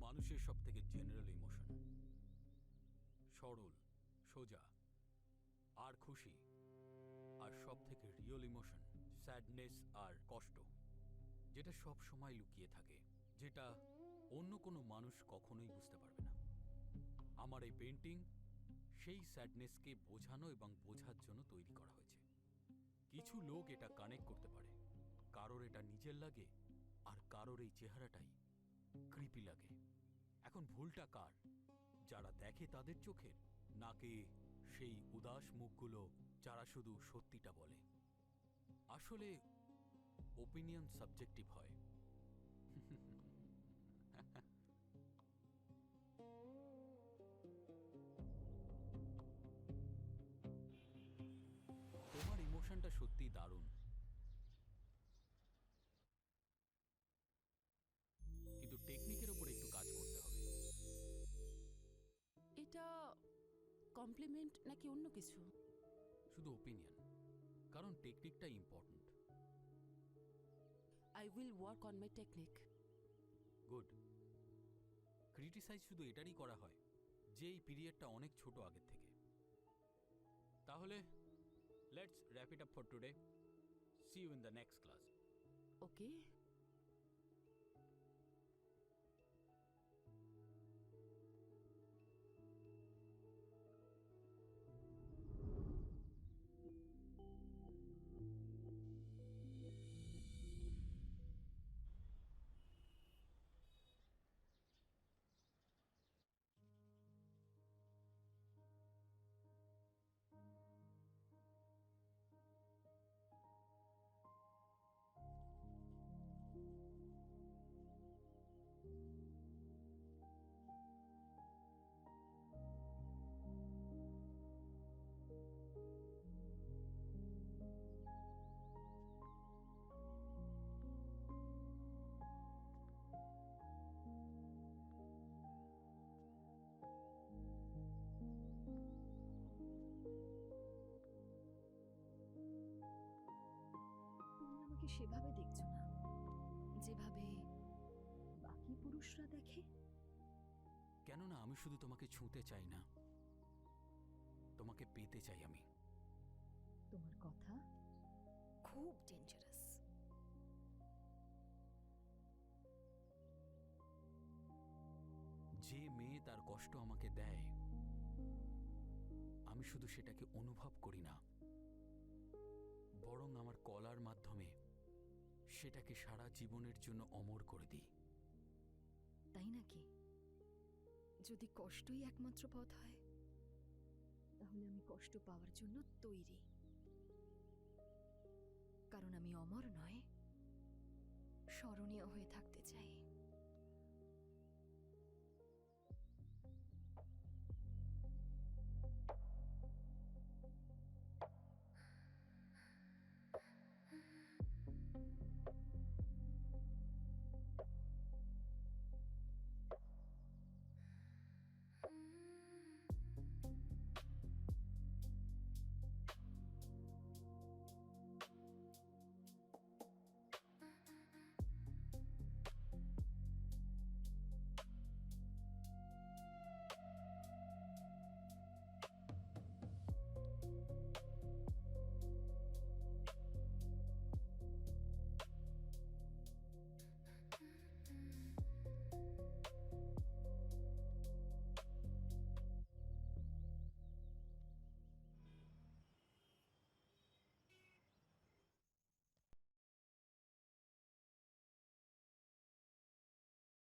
মানুষের সব থেকে জেনারেল ইমোশন, সরল, সোজা আর খুশি। আর সব থেকে রিয়েল ইমোশন স্যাডনেস আর কষ্ট, যেটা সব সময় লুকিয়ে থাকে, যেটা অন্য কোনো মানুষ কখনোই বুঝতে পারবে না। আমার এই পেন্টিং সেই স্যাডনেসকে বোঝানো এবং বোঝার জন্য তৈরি করা হয়েছে। কিছু লোক এটা কানেক্ট করতে পারে, কারোর এটা নিজের লাগে, আর কারোর এই চেহারাটাই ক্রিপি লাগে। এখন ভুলটা কার? যারা দেখে তাদের চোখের, নাকি সেই উদাস মুখগুলো যারা শুধু সত্যিটা বলে? আসলে ওপিনিয়ন সাবজেক্টিভ হয়। তোমার ইমোশনটা সত্যি দারুণ, কিন্তু টেকনিকের উপর একটু কাজ করতে হবে। এটা কমপ্লিমেন্ট নাকি অন্য কিছু? শুধু ওপিনিয়ন, কারণ টেকনিকটা important. I will work on my technique. Good. Criticise শুধু এটারই করা হয় যে এই পিরিয়ডটা অনেক ছোট আগের থেকে। তাহলে let's wrap it up for today. See you in the next class. Okay. তুমি আমাকে সেভাবে দেখছো না যেভাবে বাকি পুরুষরা দেখে। কেননা আমি শুধু তোমাকে ছুঁতে চাই না, তোমাকে পেতে চাই আমি। তোমার কথা খুব ডেঞ্জারাস। যে মেয়ে তার কষ্ট আমাকে দেয়, আমি শুধু সেটাকে অনুভব করি না, বরং আমার কলার মাধ্যমে সেটাকে সারা জীবনের জন্য অমর করে দিই। তাই নাকি? যদি কষ্টই একমাত্র পথ হয়, তাহলে আমি কষ্ট পাওয়ার জন্য তৈরি। কারণ আমি অমর নয়, স্মরণীয় হয়ে থাকতে চাই।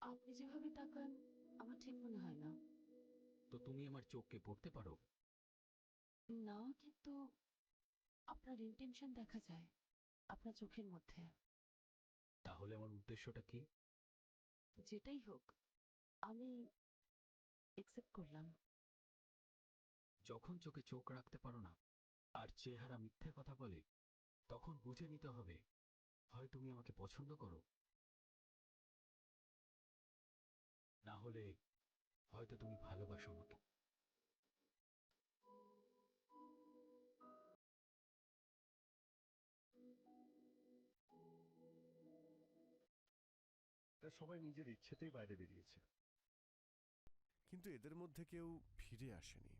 আপনি যেভাবে তাকান আমার ঠিক মনে হয় না। তো তুমি আমার চোখকে পড়তে পারো? না, কিন্তু আপনার ইন্টেনশন দেখা যায় আপনার চোখের মধ্যে। তাহলে আমার উদ্দেশ্যটা কি? যেটাই হোক, আমি একসেপ্ট করলাম। যখন চোখে চোখ রাখতে পারো না আর চেহারা মিথ্যে কথা বলে, তখন বুঝে নিতে হবে হয় তুমি আমাকে পছন্দ করো, না হলে হয়তো তুমি ভালোবাসো আমাকে। তা সবাই নিজের ইচ্ছেতেই বাইরে বেরিয়েছে। কিন্তু এদের মধ্যে কেউ ফিরে আসেনি।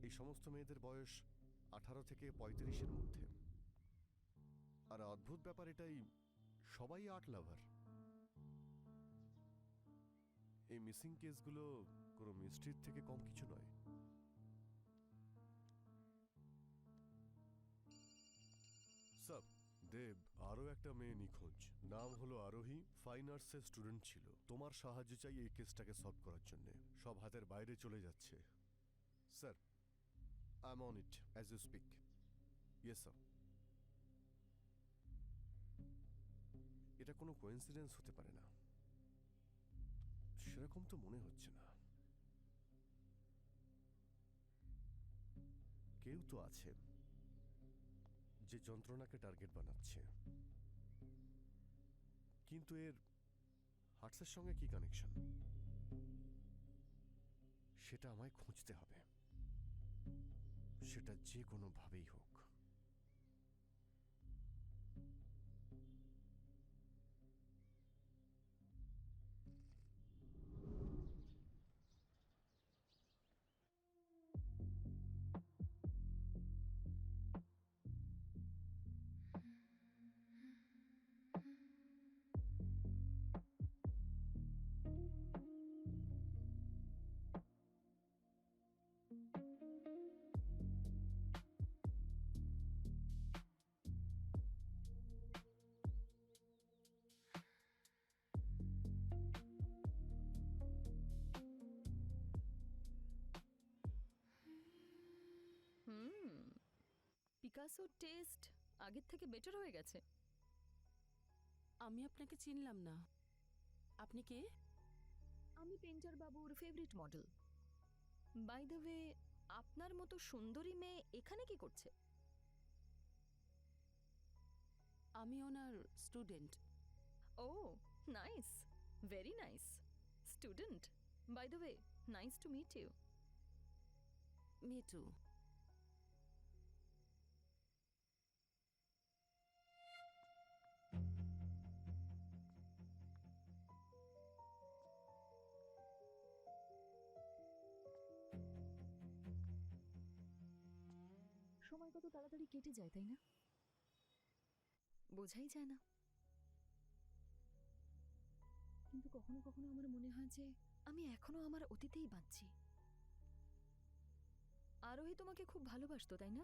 এই সমস্ত মেয়েদের বয়স 18 থেকে 35-এর মধ্যে। আর অদ্ভুত ব্যাপার এটাই, সবাই আর্ট লাভার। এই মিসিং কেসগুলো কোনো মিস্ট্রির থেকে কম কিছু নয়। স্যার, দেব, আরো একটা মেয়ে নিখোঁজ। নাম হলো আরোহী, ফাইন আর্টসের স্টুডেন্ট ছিল। তোমার সাহায্য চাই এই কেসটাকে সলভ করার জন্য। সব হাতের বাইরে চলে যাচ্ছে। Sir, I am on it as you speak. Yes sir. এটা কোনো কোইন্সিডেন্স হতে পারে না, সেরকম তো মনে হচ্ছে না। কেউ তো আছে যে যন্ত্রণাকে টার্গেট বানাচ্ছে। কিন্তু এর হার্টসের সঙ্গে কি কানেকশন, সেটা আমায় খুঁজতে হবে, সেটা যে কোনো ভাবেই হোক। পিকাসোর টেস্ট আগের থেকে বেটার হয়ে গেছে। আমি আপনাকে চিনলাম না, আপনি কে? আমি পেন্টার বাবুর favourite model. By the way, আপনার মতো সুন্দরী মেয়ে এখানে কি করছে? আমি ওনার student. Oh nice, very nice. Student, by the way, nice to meet you. Me too. সময় কত তাড়াতাড়ি কেটে যায়, তাই না? বোঝাই যায় না। কিন্তু কখনো কখনো আমার মনে হয় যে আমি এখনো আমার অতীতেই বাঁচছি। আরোহী তোমাকে খুব ভালোবাসতো, তাই না?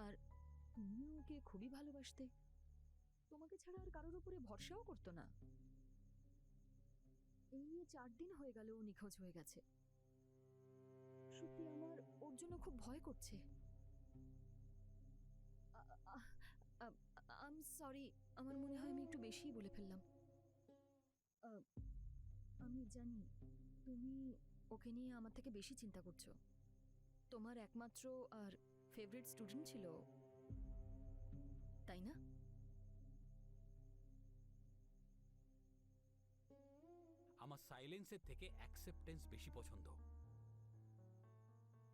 আর তুমিও ওকে খুবই ভালোবাসতে। তোমাকে ছাড়া আর কারোর উপরে ভরসাও করতো না। এই নিয়ে 4 দিন হয়ে গেল ও নিখোঁজ হয়ে গেছে। সত্যি আমার ওর জন্য খুব ভয় করছে। আই এম সরি, আমার মনে হয় আমি একটু বেশিই বলে ফেললাম। আমি জানি তুমি ওকে নিয়ে আমার থেকে বেশি চিন্তা করছো। তোমার একমাত্র আর ফেভারিট স্টুডেন্ট ছিল, তাই না? আমার সাইলেন্সের থেকে অ্যাকসেপ্টেন্স বেশি পছন্দ।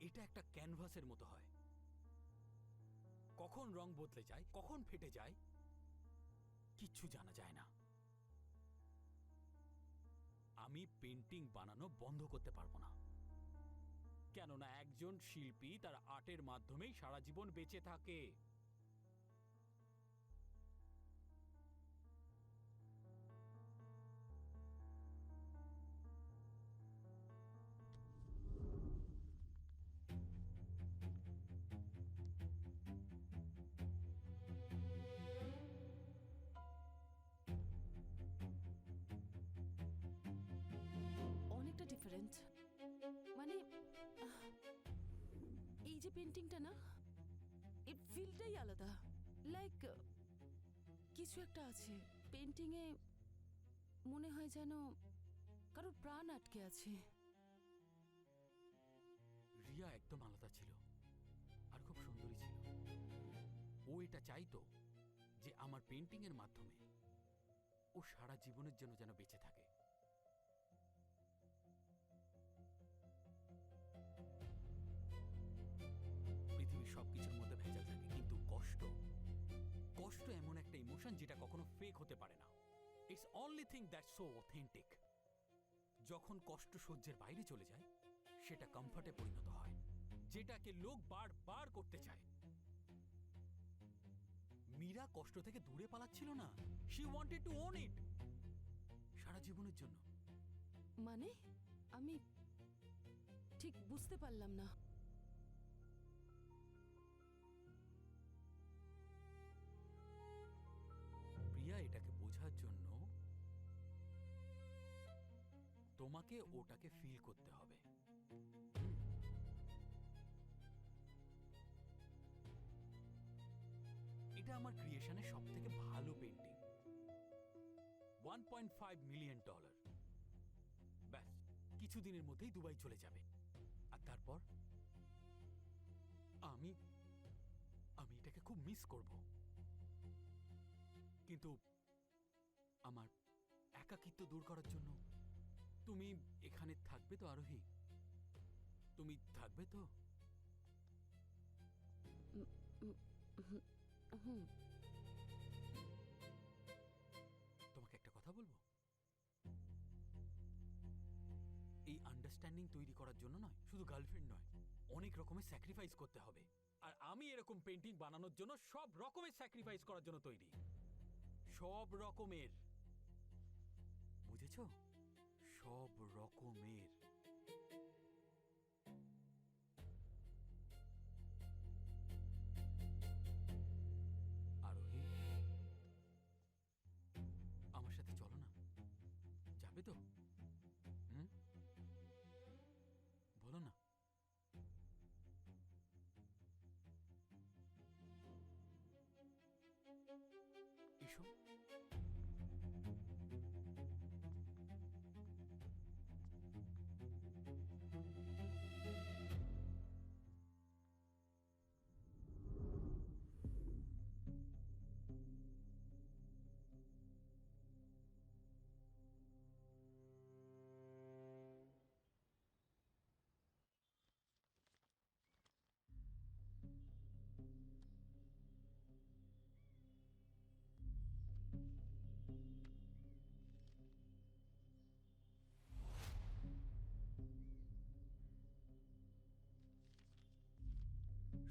এটা একটা ক্যানভাসের মতো হয়, কখন রং বদলে যায়, কখন ফেটে যায়, কিচ্ছু জানা যায় না। আমি পেন্টিং বানানো বন্ধ করতে পারবো না, কেননা একজন শিল্পী তার আর্টের মাধ্যমেই সারা জীবন বেঁচে থাকে। অনেকটা ডিফারেন্ট। মানে এই যে পেন্টিংটা না, এর ফিলটাই আলাদা। লাইক কিছু একটা আছে পেন্টিংয়ে, মনে হয় যেন কারোর প্রাণ আটকে আছে। রিয়া একদম আলাদা ছিল আর খুব সুন্দরী ছিল। ও এটা চাইতো যে আমার পেন্টিং এর মাধ্যমে ও সারা জীবনের জন্য যেন বেঁচে থাকে। ইমোশন যেটা কখনো ফেক হতে পারে না। It's only thing that's so authentic. যখন কষ্ট সহ্যের বাইরে চলে যায় সেটা কমফর্টে পরিণত হয়, যেটাকে লোক বারবার করতে চায়। মীরা কষ্ট থেকে দূরে পালাচ্ছিল না, she wanted to own it সারা জীবনের জন্য। মানে আমি ঠিক বুঝতে পারলাম না। প্রিয়া, এটাকে বোঝার জন্য তোমাকে ওটাকে ফিল করতে হবে। এটা আমার ক্রিয়েশনের সব থেকে ভালো পেন্টিং, $1.5 মিলিয়ন। ব্যাস কিছুদিনের মধ্যেই দুবাই চলে যাবে, আর তারপর আমি আমি এটাকে খুব মিস করব। কিন্তু আমার একাকিত্ব দূর করার জন্য তুমি এখানে থাকবে তো আরোহী? তুমি থাকবে তো? হুম। তোমাকে একটা কথা বলবো, এই আন্ডারস্ট্যান্ডিং তৈরি করার জন্য নয়, শুধু গার্লফ্রেন্ড নয়, অনেক রকমের স্যাক্রিফাইস করতে হবে। আর আমি এরকম পেন্টিং বানানোর জন্য সব রকমের স্যাক্রিফাইস করার জন্য তৈরি, সব রকমের। বুঝেছো? সব রকমের। আরোহী, আমার সাথে চলো না, যাবে তো? হুম, বলো না। এসো।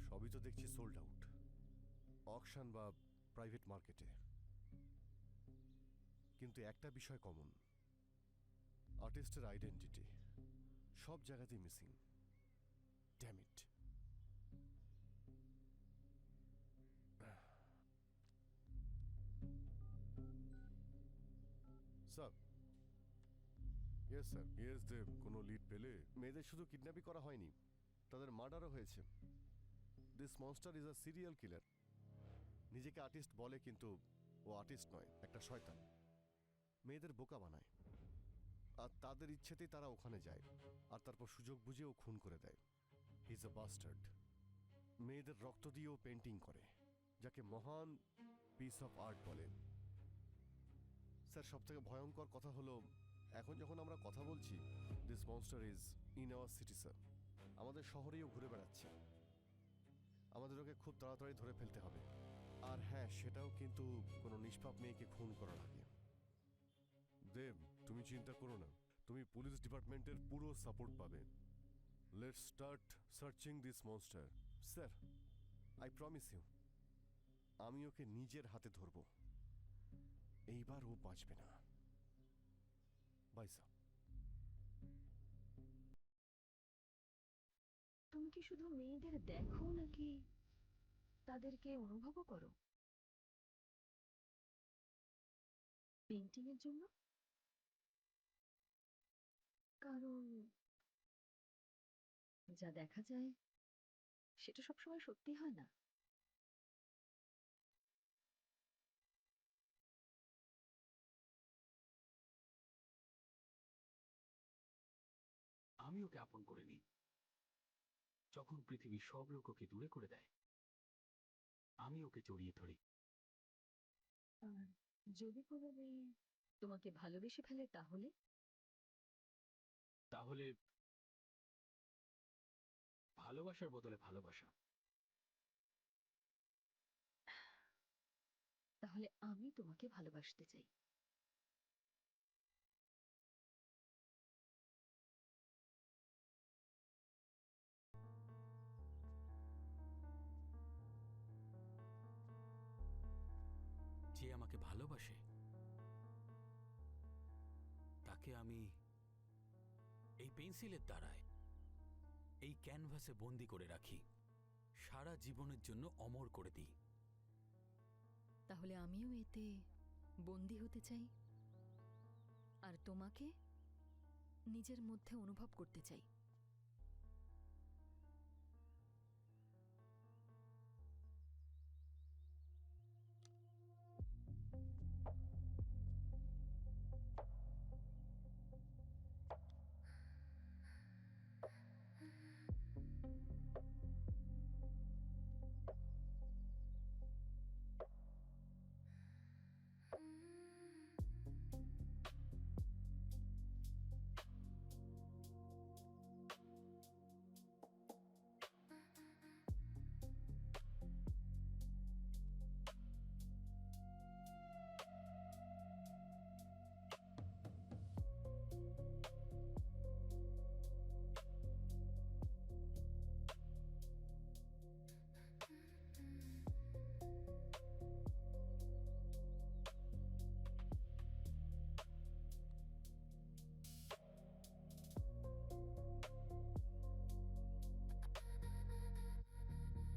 সবই তো দেখছি সোল্ড আউট, অকশন বা প্রাইভেট মার্কেটে। কিন্তু একটা বিষয় কমন, আর্টিস্টের আইডেন্টিটি সব জায়গাতেই missing. Damn it. Sir, yes sir, yes Dev. কোনো লিড পেলে? মেয়েদের শুধু কিডন্যাপই করা হয়নি, তাদের মার্ডারও হয়েছে। This monster is a serial killer. নিজেকে আর্টিস্ট বলে, কিন্তু ও আর্টিস্ট নয়, একটা শয়তান। মেয়েদের বোকা বানায়, আর তাদের ইচ্ছেতেই তারা ওখানে যায়, আর তারপর সুযোগ বুঝে ও খুন করে দেয়। He is a bastard. মেয়েদের রক্ত দিয়েও পেন্টিং করে, যাকে মহান পিস অফ আর্ট বলে। স্যার, সব থেকে ভয়ঙ্কর কথা হলো, এখন যখন আমরা কথা বলছি, this monster is in our city sir. আমাদের শহরেও ঘুরে বেড়াচ্ছে। আমাদের ওকে খুব তাড়াতাড়ি ধরে ফেলতে হবে। আর হ্যাঁ, সেটাও কিন্তু কোনো নিষ্পাপ মেয়েকে খুন করার আগে। দেব, তুমি চিন্তা করো না, তুমি পুলিশ ডিপার্টমেন্টের পুরো সাপোর্ট পাবে। Let's start searching this monster. Sir, I promise you, আমি ওকে নিজের হাতে ধরব। এইবার ও বাঁচবে না। Bye sir. তুমি কি শুধু মেয়েদের দেখো নাকি তাদেরকে অনুভবও করো পেন্টিং এর জন্য? কারণ যা দেখা যায় সেটা সবসময় সত্যি হয় না। আমি ওকে আপন করে নিই। যখন পৃথিবীর সব লোক ওকে দূরে করে দেয়, আমি ওকে জড়িয়ে ধরি। আর যদি কোনো মেয়ে তোমাকে ভালোবেসে ফেলে, তাহলে? তাহলে ভালোবাসার বদলে ভালোবাসা। তাহলে আমি তোমাকে ভালোবাসতে চাই। যে আমাকে ভালোবাসে তাকে আমি এই পেন্সিলের দ্বারায় এই ক্যানভাসে বন্দি করে রাখি, সারা জীবনের জন্য অমর করে দিই। তাহলে আমিও এতে বন্দি হতে চাই, আর তোমাকে নিজের মধ্যে অনুভব করতে চাই।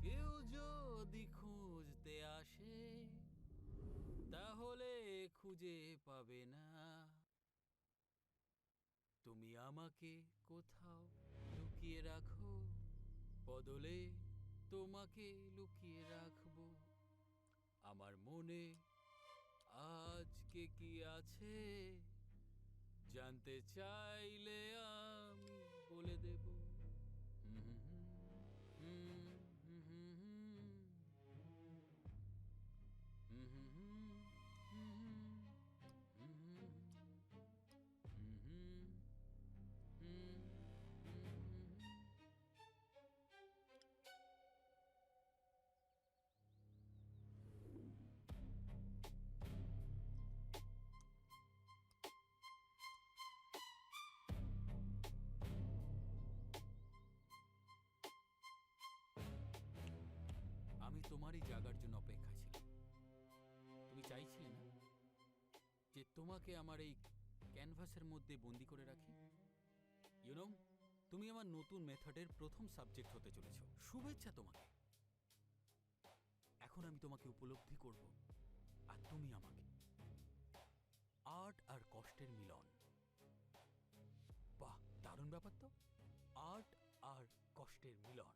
কেউ যদি খুঁজতে আসে তাহলে খুঁজে পাবে না, তুমি আমাকে কোথাও লুকিয়ে রাখো, বদলে তোমাকে লুকিয়ে রাখবো। আমার মনে আজকে কি আছে জানতে চাইলে আমি বলে দেব। আমি তোমারই জাগার জন্য অপেক্ষায় ছিলাম। তুমি চাইছিলে না যে তোমাকে আমার এই ক্যানভাসের মধ্যে বন্দি করে রাখি? ইউনো, তুমি আমার নতুন মেথডের প্রথম সাবজেক্ট হতে চলেছো। শুভেচ্ছা তোমাকে। এখন আমি তোমাকে উপলব্ধি করব, আর তুমি আমাকে। আর্ট আর কষ্টের মিলন। বাহ, দারুণ ব্যাপার তো। আর্ট আর কষ্টের মিলন।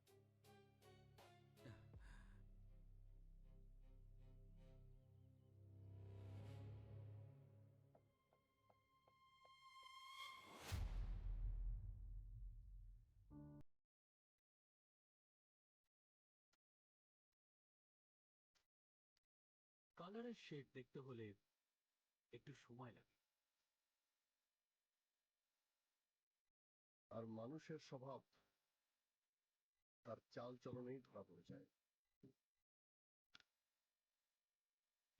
কালারের শেড দেখতে হলে একটু সময় লাগে। আর মানুষের স্বভাব তার চাল চলনেই ধরা পড়ে যায়।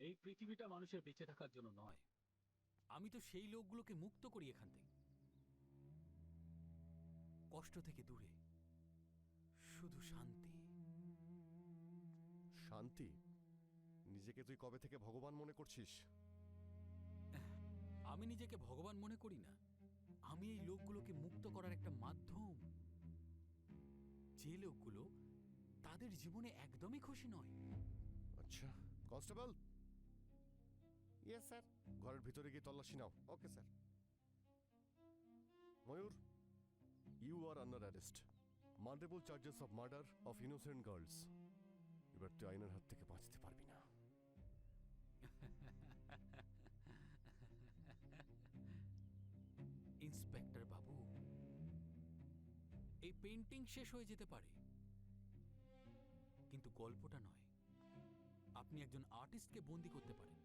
এই পৃথিবীটা মানুষের বেঁচে থাকার জন্য নয়। আমি তো সেই লোকগুলোকে মুক্ত করি এখান থেকে, কষ্ট থেকে দূরে, শুধু শান্তি। শান্তি? নিজেকে তুই কবে থেকে ভগবান মনে করছিস? আমি নিজেকে ভগবান মনে করি না। আমি এই লোকগুলোকে মুক্ত করার একটা মাধ্যম। যে লোকগুলো তাদের জীবনে একদমই খুশি নয়। আচ্ছা, কনস্টেবল। Yes sir. ঘরের ভিতরে গিয়ে তল্লাশি নাও। Okay sir. Mayur, you are under arrest. Multiple charges of murder of innocent girls. এবার তুই আইনের হাত থেকে বাঁচতে পারবি না। ইন্সপেক্টর বাবু, এই পেন্টিং শেষ হয়ে যেতে পারে, কিন্তু গল্পটা নয়। আপনি একজন আর্টিস্টকে বন্দি করতে পারেন,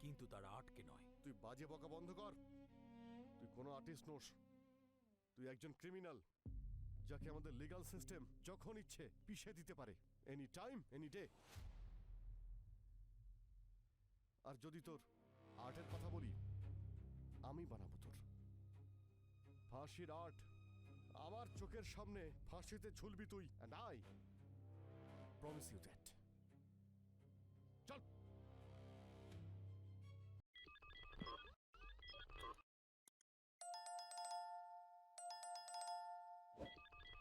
কিন্তু তার আর্টকে নয়। তুই বাজে বকা বন্ধ কর। তুই কোনো আর্টিস্ট নোস। তুই একজন ক্রিমিনাল, যাকে আমাদের লিগ্যাল সিস্টেম যখন ইচ্ছে পিষে দিতে পারে। Any time, any day. আর যদি তোর আর্টের কথা বলি, আমি বানাবো তোর ফাঁসির আর্ট। আমার চোখের সামনে ফাঁসিতে ঝুলবি তুই, and I promise you that.